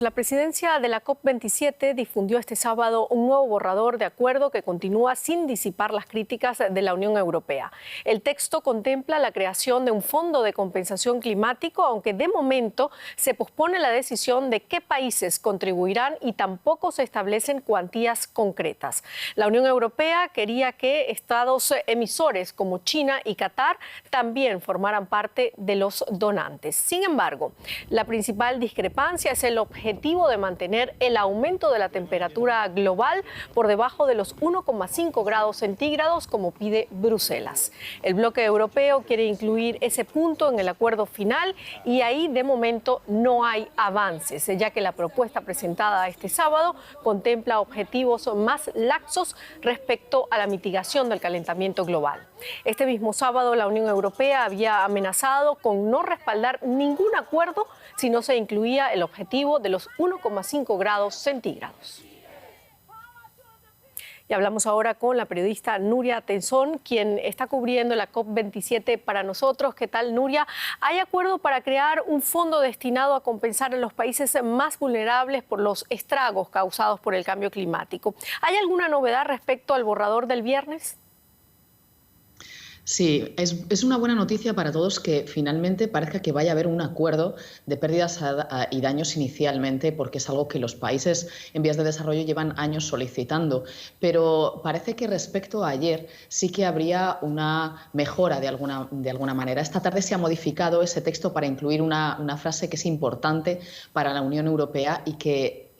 La presidencia de la COP27 difundió este sábado un nuevo borrador de acuerdo que continúa sin disipar las críticas de la Unión Europea. El texto contempla la creación de un fondo de compensación climático, aunque de momento se pospone la decisión de qué países contribuirán y tampoco se establecen cuantías concretas. La Unión Europea quería que estados emisores como China y Qatar también formaran parte de los donantes. Sin embargo, la principal discrepancia es el objetivo de mantener el aumento de la temperatura global por debajo de los 1,5 grados centígrados como pide Bruselas. El bloque europeo quiere incluir ese punto en el acuerdo final y ahí de momento no hay avances, ya que la propuesta presentada este sábado contempla objetivos más laxos respecto a la mitigación del calentamiento global. Este mismo sábado la Unión Europea había amenazado con no respaldar ningún acuerdo si no se incluía el objetivo de los 1,5 grados centígrados. Y hablamos ahora con la periodista Nuria Tenzón, quien está cubriendo la COP27 para nosotros. ¿Qué tal, Nuria? ¿Hay acuerdo para crear un fondo destinado a compensar a los países más vulnerables por los estragos causados por el cambio climático? ¿Hay alguna novedad respecto al borrador del viernes? Sí, es una buena noticia para todos que finalmente parezca que vaya a haber un acuerdo de pérdidas y daños inicialmente, porque es algo que los países en vías de desarrollo llevan años solicitando. Pero parece que respecto a ayer sí que habría una mejora de alguna manera. Esta tarde se ha modificado ese texto para incluir una frase que es importante para la Unión Europea y que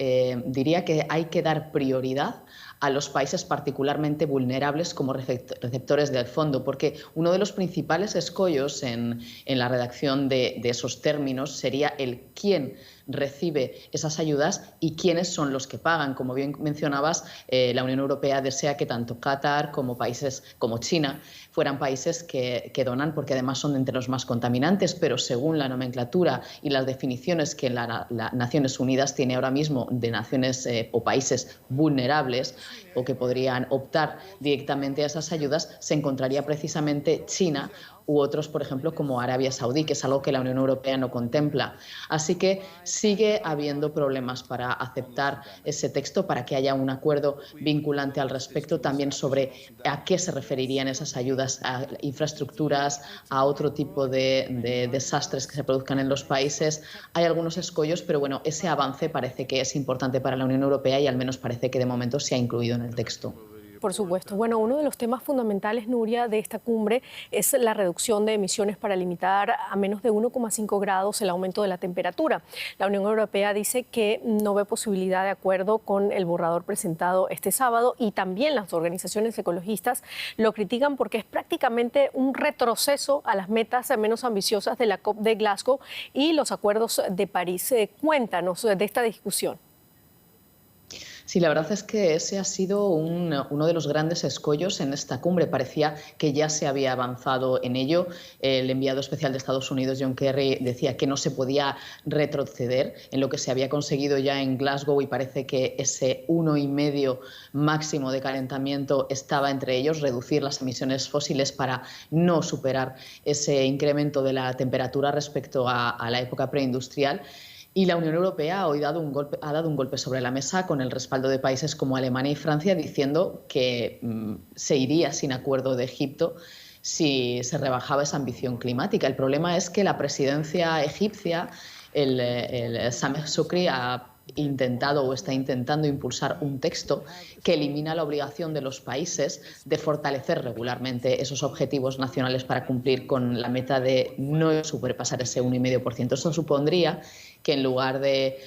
diría que hay que dar prioridad a los países particularmente vulnerables como receptores del fondo, porque uno de los principales escollos en la redacción de esos términos sería el quién recibe esas ayudas y quiénes son los que pagan. Como bien mencionabas, la Unión Europea desea que tanto Qatar como países como China fueran países que donan, porque además son entre los más contaminantes, pero según la nomenclatura y las definiciones que la Naciones Unidas tiene ahora mismo de naciones o países vulnerables o que podrían optar directamente a esas ayudas, se encontraría precisamente China u otros, por ejemplo, como Arabia Saudí, que es algo que la Unión Europea no contempla. Así que sigue habiendo problemas para aceptar ese texto, para que haya un acuerdo vinculante al respecto, también sobre a qué se referirían esas ayudas, a infraestructuras, a otro tipo de desastres que se produzcan en los países. Hay algunos escollos, pero bueno, ese avance parece que es importante para la Unión Europea y al menos parece que de momento se ha incluido en el texto. Por supuesto. Bueno, uno de los temas fundamentales, Nuria, de esta cumbre es la reducción de emisiones para limitar a menos de 1,5 grados el aumento de la temperatura. La Unión Europea dice que no ve posibilidad de acuerdo con el borrador presentado este sábado y también las organizaciones ecologistas lo critican porque es prácticamente un retroceso a las metas menos ambiciosas de la COP de Glasgow y los acuerdos de París. Cuéntanos de esta discusión. Sí, la verdad es que ese ha sido uno de los grandes escollos en esta cumbre. Parecía que ya se había avanzado en ello. El enviado especial de Estados Unidos, John Kerry, decía que no se podía retroceder en lo que se había conseguido ya en Glasgow y parece que ese 1,5 máximo de calentamiento estaba entre ellos, reducir las emisiones fósiles para no superar ese incremento de la temperatura respecto a la época preindustrial. Y la Unión Europea hoy ha dado un golpe sobre la mesa con el respaldo de países como Alemania y Francia, diciendo que se iría sin acuerdo de Egipto si se rebajaba esa ambición climática. El problema es que la presidencia egipcia, el Sameh Shoukry, ha intentado o está intentando impulsar un texto que elimina la obligación de los países de fortalecer regularmente esos objetivos nacionales para cumplir con la meta de no sobrepasar ese 1,5%. Eso supondría que en lugar de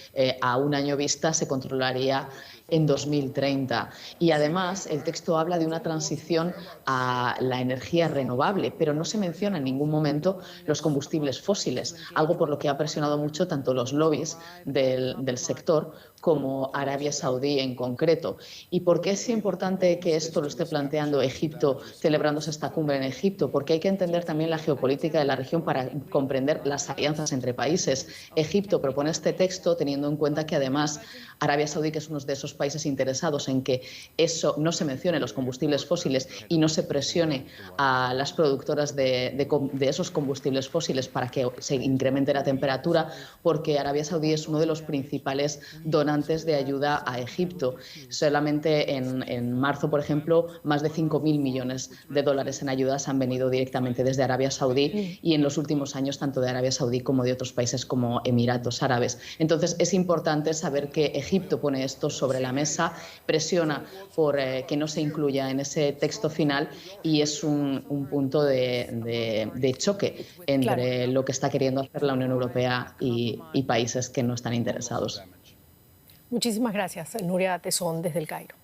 a un año vista se controlaría en 2030. Y además el texto habla de una transición a la energía renovable, pero no se menciona en ningún momento los combustibles fósiles, algo por lo que ha presionado mucho tanto los lobbies del sector como Arabia Saudí en concreto. ¿Y por qué es importante que esto lo esté planteando Egipto, celebrándose esta cumbre en Egipto? Porque hay que entender también la geopolítica de la región para comprender las alianzas entre países. Egipto propone este texto teniendo en cuenta que además Arabia Saudí, que es uno de esos países interesados en que eso no se mencione los combustibles fósiles y no se presione a las productoras de esos combustibles fósiles para que se incremente la temperatura, porque Arabia Saudí es uno de los principales donantes de ayuda a Egipto. Solamente en marzo, por ejemplo, más de 5.000 millones de dólares en ayudas han venido directamente desde Arabia Saudí y en los últimos años tanto de Arabia Saudí como de otros países como Emiratos Árabes. Entonces es importante saber que Egipto pone esto sobre la mesa, presiona por que no se incluya en ese texto final y es un punto de choque entre lo que está queriendo hacer la Unión Europea y países que no están interesados. Muchísimas gracias, Nuria Tezón, desde El Cairo.